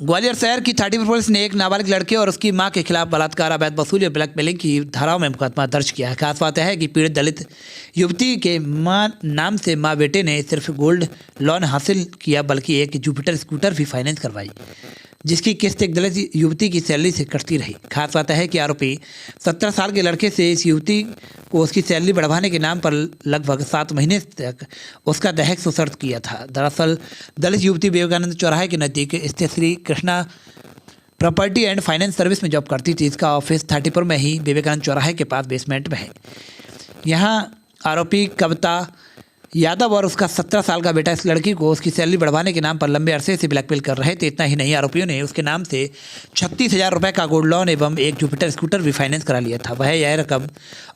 ग्वालियर शहर की 34 पुलिस ने एक नाबालिग लड़के और उसकी मां के खिलाफ बलात्कार, अवैध वसूली और ब्लैकमेलिंग की धाराओं में मुकदमा दर्ज किया है। खास बात है कि पीड़ित दलित युवती के मां नाम से मां बेटे ने सिर्फ गोल्ड लोन हासिल किया बल्कि एक जुपिटर स्कूटर भी फाइनेंस करवाई, जिसकी किस्त एक दलित युवती की सैलरी से कटती रही। खास बात है कि आरोपी 17 साल के लड़के से इस युवती को उसकी सैलरी बढ़वाने के नाम पर लगभग 7 महीने तक उसका दहेज शोषण किया था। दरअसल दलित युवती विवेकानंद चौराहे के नज़दीक स्थित Shri Krishna property and finance service में जॉब करती थी। इसका ऑफिस 34 में ही विवेकानंद चौराहे के पास बेसमेंट में है। यहाँ आरोपी कविता यादव और उसका 17 साल का बेटा इस लड़की को उसकी सैलरी बढ़वाने के नाम पर लंबे अरसे से ब्लैकमेल कर रहे थे। इतना ही नहीं, आरोपियों ने उसके नाम से 36,000 रुपये का गोल्ड लोन एवं एक जुपिटर स्कूटर भी फाइनेंस करा लिया था। वह यह रकम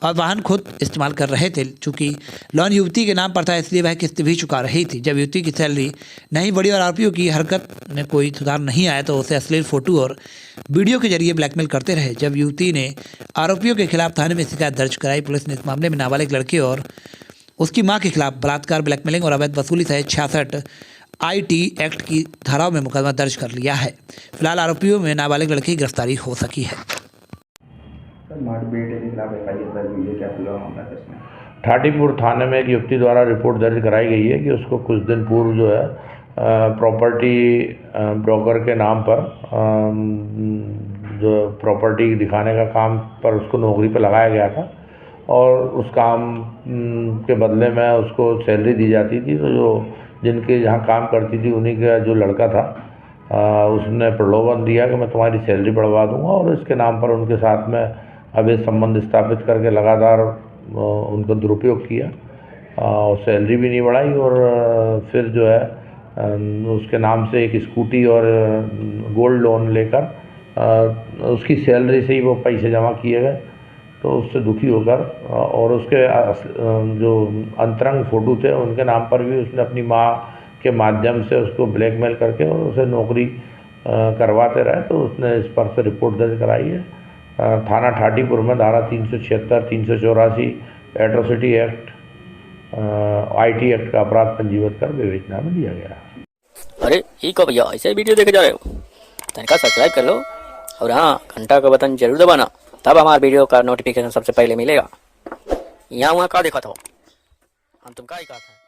और वाहन खुद इस्तेमाल कर रहे थे। चूँकि लोन युवती के नाम पर था, इसलिए वह किस्त भी चुका रही थी। जब युवती की सैलरी नहीं बढ़ी और आरोपियों की हरकत में कोई सुधार नहीं आया तो उसे अश्लील फोटो और वीडियो के जरिए ब्लैकमेल करते रहे। जब युवती ने आरोपियों के खिलाफ थाने में शिकायत दर्ज कराई, पुलिस ने इस मामले में नाबालिग लड़के और उसकी मां के खिलाफ बलात्कार, ब्लैकमेलिंग और अवैध वसूली सहित 66 IT एक्ट की धाराओं में मुकदमा दर्ज कर लिया है। फिलहाल आरोपियों में नाबालिग लड़की की गिरफ्तारी हो सकी है। ठाटीपुर थाने में एक युवती द्वारा रिपोर्ट दर्ज कराई गई है कि उसको कुछ दिन पूर्व जो है प्रॉपर्टी ब्रोकर के नाम पर जो प्रॉपर्टी दिखाने का काम पर उसको नौकरी पर लगाया गया था और उस काम के बदले में उसको सैलरी दी जाती थी। तो जो जिनके जहाँ काम करती थी उन्हीं का जो लड़का था उसने प्रलोभन दिया कि मैं तुम्हारी सैलरी बढ़वा दूंगा और इसके नाम पर उनके साथ में अवैध संबंध स्थापित करके लगातार उनका दुरुपयोग किया और सैलरी भी नहीं बढ़ाई और फिर जो है उसके नाम से एक स्कूटी और गोल्ड लोन लेकर उसकी सैलरी से ही वो पैसे जमा किए गए। तो उससे दुखी होकर और उसके जो अंतरंग फ़ोटो थे उनके नाम पर भी उसने अपनी माँ के माध्यम से उसको ब्लैकमेल करके और उसे नौकरी करवाते रहे। तो उसने इस पर से रिपोर्ट दर्ज कराई है। थाना ठाटीपुर में धारा 376, 384 एट्रोसिटी एक्ट, IT एक्ट का अपराध पंजीबद्ध कर विवेचना में दिया गया। अरे ये कब भैया ऐसे वीडियो देखे जा रहे हो? तनिका सब्सक्राइब कर लो और हाँ, घंटा का बटन जरूर दबाना, तब हमारे वीडियो का नोटिफिकेशन सबसे पहले मिलेगा। यहाँ वहाँ का देखा था हम, तुम का ही कहा था।